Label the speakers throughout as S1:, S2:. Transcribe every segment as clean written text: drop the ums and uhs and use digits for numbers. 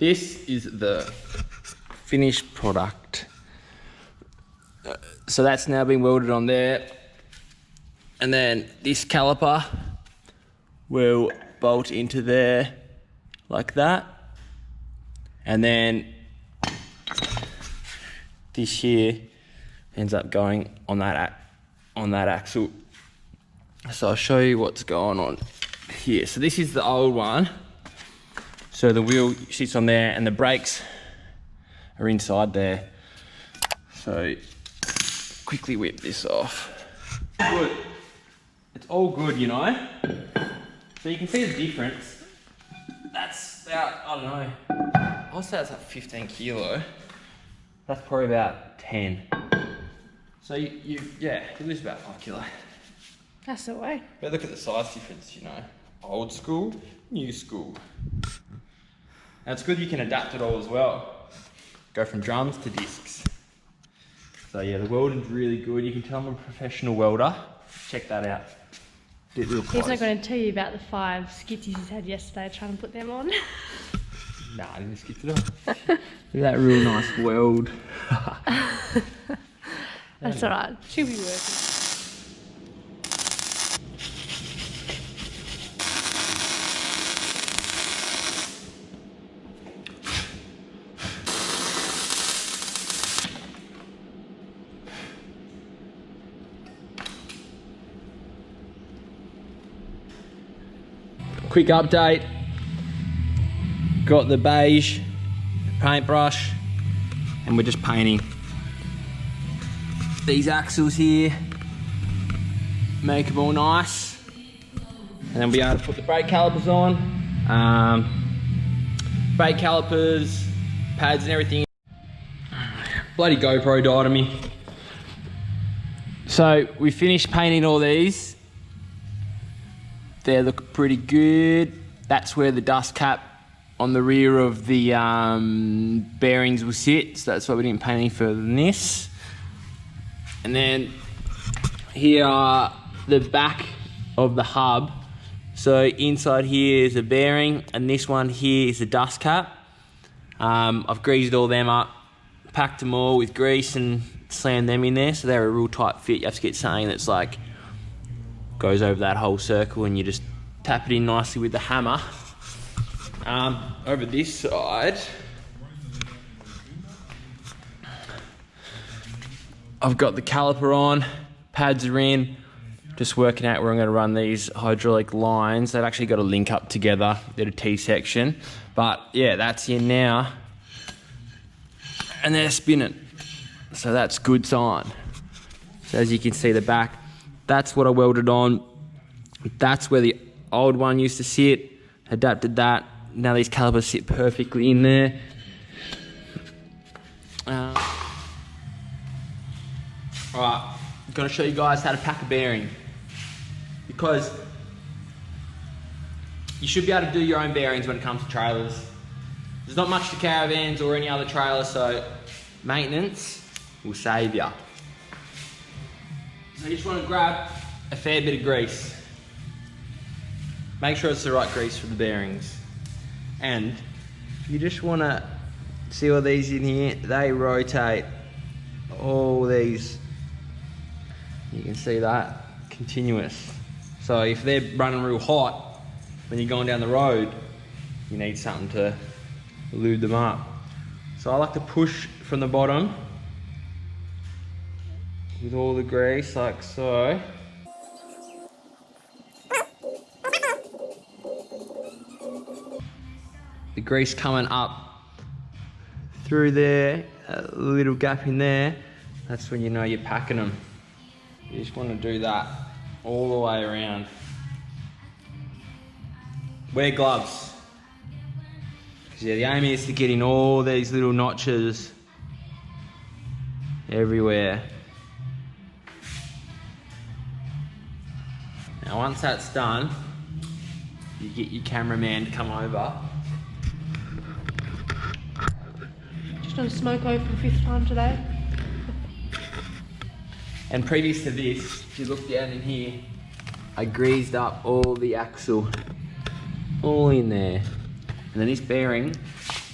S1: this is the finished product. So that's now been welded on there. And then this caliper will bolt into there like that. And then this here ends up going on that axle. So I'll show you what's going on here. So this is the old one. So the wheel sits on there and the brakes are inside there. So quickly whip this off. Good. It's all good, you know. So you can see the difference. That's about, I don't know, I'll say it's like 15 kilo. That's probably about 10. So you lose about 5 kilo.
S2: That's the way.
S1: But look at the size difference, you know. Old school, new school. And it's good you can adapt it all as well. Go from drums to discs. So yeah, the welding's really good. You can tell I'm a professional welder. Check that out. Get real close.
S2: He's not going to tell you about the 5 skitties he's had yesterday trying to put them on.
S1: Nah, I didn't skip it off. Look at that real nice weld.
S2: That's alright. She'll be working.
S1: Quick update. Got the beige paintbrush and we're just painting these axles here, make them all nice, and then we'll be able to put the brake calipers on. Brake calipers, pads and everything. Bloody GoPro died on me. So we finished painting all these. They look pretty good. That's where the dust cap on the rear of the bearings will sit. So that's why we didn't paint any further than this. And then here are the back of the hub. So inside here is a bearing and this one here is a dust cap. I've greased all them up, packed them all with grease and slammed them in there. So they're a real tight fit. You have to get something that's like, goes over that whole circle and you just tap it in nicely with the hammer. Over this side, I've got the caliper on, pads are in, just working out where I'm going to run these hydraulic lines. They've actually got to link up together, they're a T-section. But yeah, that's in now. And they're spinning. So that's good sign. So as you can see the back, that's what I welded on. That's where the old one used to sit, adapted that. Now these calipers sit perfectly in there. Alright, I'm going to show you guys how to pack a bearing. Because you should be able to do your own bearings when it comes to trailers. There's not much to caravans or any other trailer, so maintenance will save you. So you just want to grab a fair bit of grease. Make sure it's the right grease for the bearings. And you just want to see all these in here, they rotate. All these, you can see that, continuous. So if they're running real hot, when you're going down the road, you need something to lube them up. So I like to push from the bottom with all the grease, like so. The grease coming up through there, a little gap in there, that's when you know you're packing them. You just want to do that all the way around. Wear gloves. Because yeah, the aim is to get in all these little notches everywhere. Now once that's done, you get your cameraman to come over.
S2: Just on smoke over for the 5th time today.
S1: And previous to this, if you look down in here, I greased up all the axle, all in there. And then this bearing,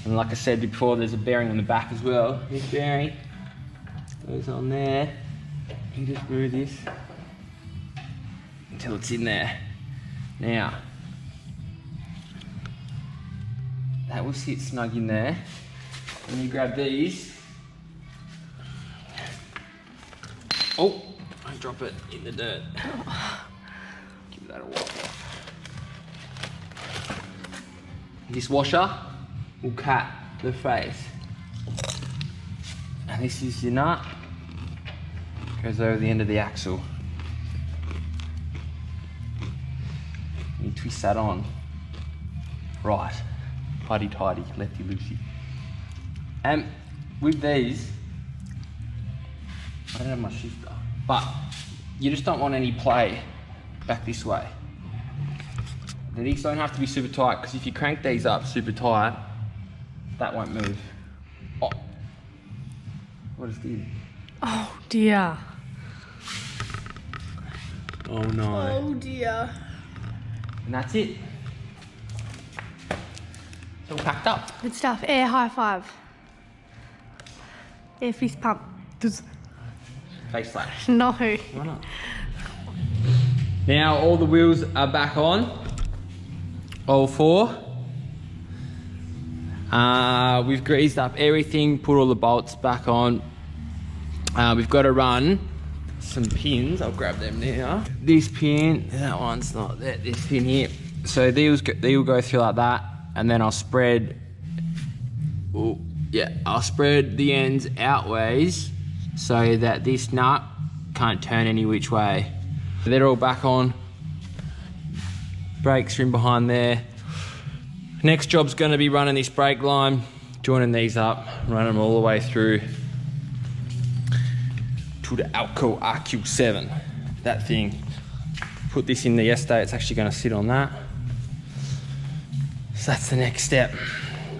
S1: And like I said before, there's a bearing on the back as well. This bearing goes on there. You just move this until it's in there. Now, that will sit snug in there. And you grab these. Oh, don't drop it in the dirt. Give that a wash off. This washer will cut the face. And this is your nut. Goes over the end of the axle. You twist that on. Right. Tidy tidy, lefty loosey. And with these, I don't have my shifter, but you just don't want any play back this way. These don't have to be super tight, because if you crank these up super tight, that won't move. Oh, what is this?
S2: Oh dear.
S1: Oh no.
S2: Oh dear.
S1: And that's it. It's all packed up.
S2: Good stuff. Air high five. Air fist pump.
S1: Face slash.
S2: No.
S1: Why not? Now all the wheels are back on. All four. We've greased up everything, put all the bolts back on. We've got to run some pins. I'll grab them now. This pin, that one's not there, this pin here. So they will go through like that, and then I'll spread, I'll spread the ends outways so that this nut can't turn any which way. They're all back on. Brakes are in behind there. Next job's going to be running this brake line, joining these up, running them all the way through to the Alco RQ7. That thing. Put this in there yesterday, it's actually going to sit on that. So that's the next step,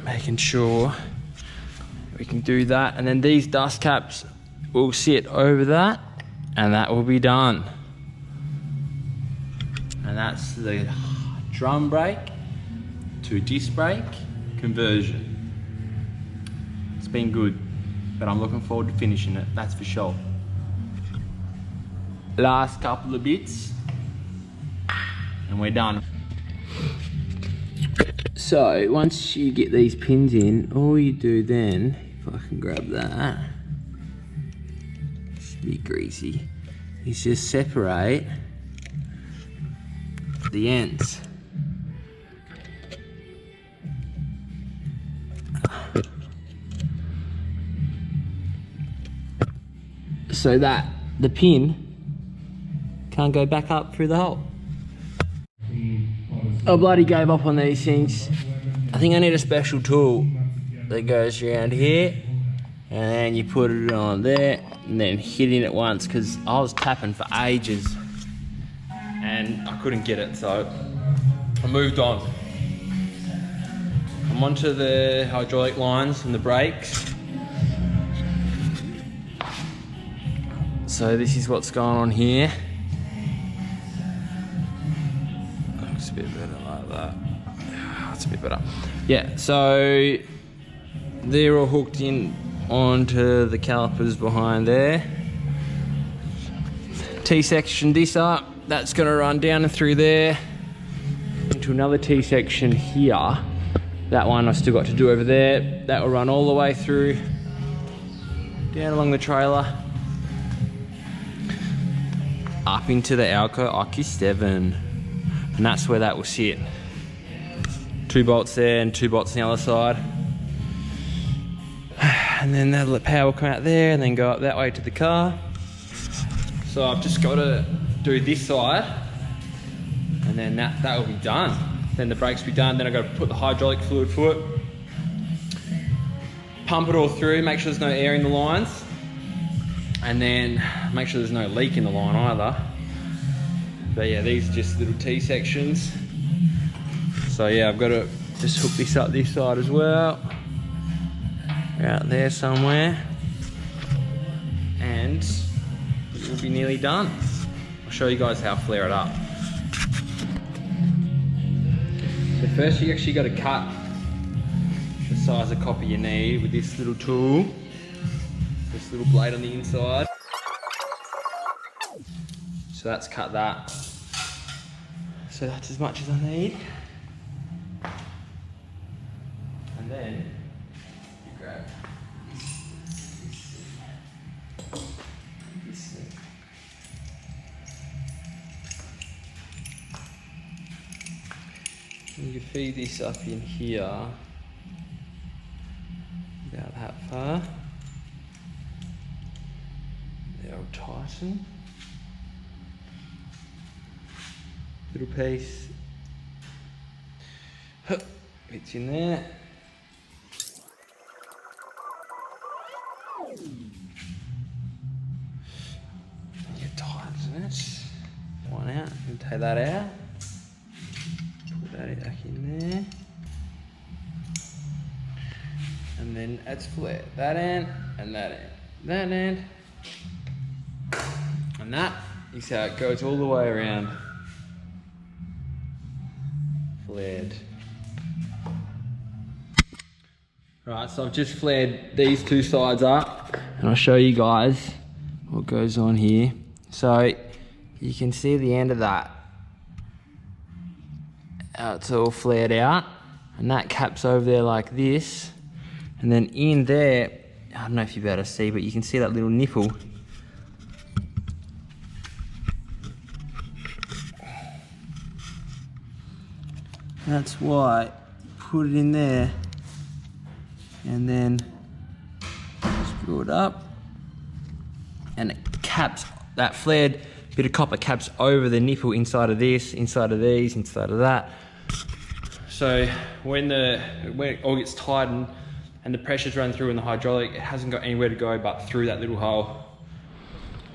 S1: making sure we can do that. And then these dust caps will sit over that, and that will be done. And that's the drum brake to disc brake conversion. It's been good, but I'm looking forward to finishing it, that's for sure. Last couple of bits, and we're done. So once you get these pins in, all you do then, if I can grab that, should be greasy, is just separate the ends. So that the pin can't go back up through the hole. I bloody gave up on these things. I think I need a special tool that goes around here, and then you put it on there and then hit it once, because I was tapping for ages and I couldn't get it, so I moved on. I'm onto the hydraulic lines and the brakes. So this is what's going on here. Looks a bit better like that. That's a bit better. Yeah, so they're all hooked in onto the calipers behind there. T-section this up. That's gonna run down and through there into another T-section here. That one I've still got to do over there. That will run all the way through, down along the trailer, up into the Alco RQ7, and that's where that will sit. 2 bolts there and 2 bolts on the other side. And then the power will come out there and then go up that way to the car. So I've just got to do this side, and then that will be done. Then the brakes will be done. Then I've got to put the hydraulic fluid through it, pump it all through, make sure there's no air in the lines, and then make sure there's no leak in the line either. But yeah, these are just little T-sections. So yeah, I've got to just hook this up this side as well, out there somewhere, and it will be nearly done. I'll show you guys how I flare it up. So first you actually got to cut the size of copper you need with this little tool. This little blade on the inside. So that's cut that. So that's as much as I need. And then you grab this thing. And you can feed this up in here, about that far. That'll tighten. Little piece. Fits in there. You tighten it. One out, and take that out. Put that back in there. And then that's flat. That end, and that end. That end. And that is how it goes all the way around. Flared. Right, so I've just flared these two sides up, and I'll show you guys what goes on here. So you can see the end of that. How it's all flared out, and that caps over there like this. And then in there, I don't know if you'll be able to see, but you can see that little nipple. That's why, put it in there, and then screw it up, and it caps, that flared bit of copper caps over the nipple inside of this, inside of these, inside of that. So when it all gets tightened and the pressure's run through in the hydraulic, it hasn't got anywhere to go but through that little hole.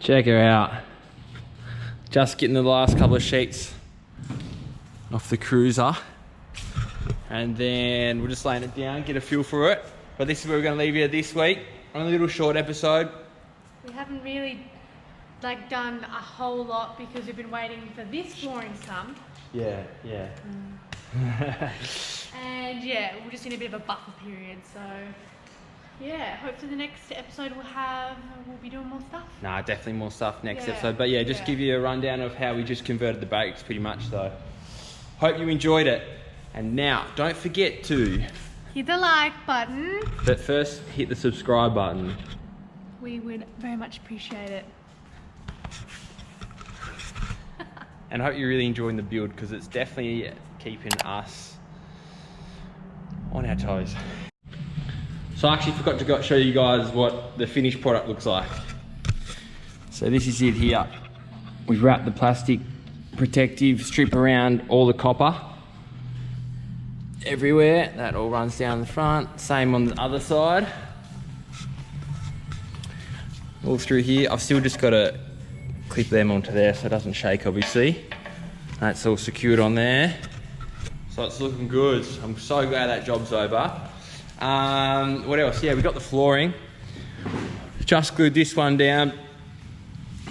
S1: Check her out. Just getting the last couple of sheets off the cruiser. And then we're just laying it down, get a feel for it. But this is where we're going to leave you this week on a little short episode.
S2: We haven't really done a whole lot because we've been waiting for this flooring to come.
S1: Yeah.
S2: And yeah, we're just in a bit of a buffer period, so yeah, hopefully the next episode we'll be doing more stuff.
S1: Nah, definitely more stuff next episode. But yeah, just give you a rundown of how we just converted the brakes pretty much though. Hope you enjoyed it. And now, don't forget to
S2: hit the like button.
S1: But first, hit the subscribe button.
S2: We would very much appreciate it.
S1: And I hope you're really enjoying the build because it's definitely keeping us on our toes. So I actually forgot to show you guys what the finished product looks like. So this is it here. We've wrapped the plastic protective strip around all the copper. Everywhere, that all runs down the front. Same on the other side. All through here. I've still just got to clip them onto there so it doesn't shake obviously. That's all secured on there. So it's looking good. I'm so glad that job's over. What else? Yeah, we got the flooring. Just glued this one down.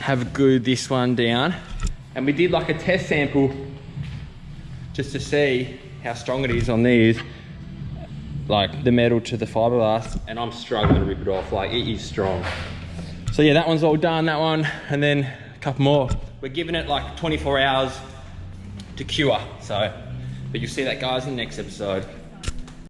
S1: Have glued this one down. And we did like a test sample just to see how strong it is on these. Like the metal to the fiberglass, and I'm struggling to rip it off. Like it is strong. So yeah, that one's all done, that one, and then a couple more. We're giving it like 24 hours to cure, so, but you'll see that guys in the next episode.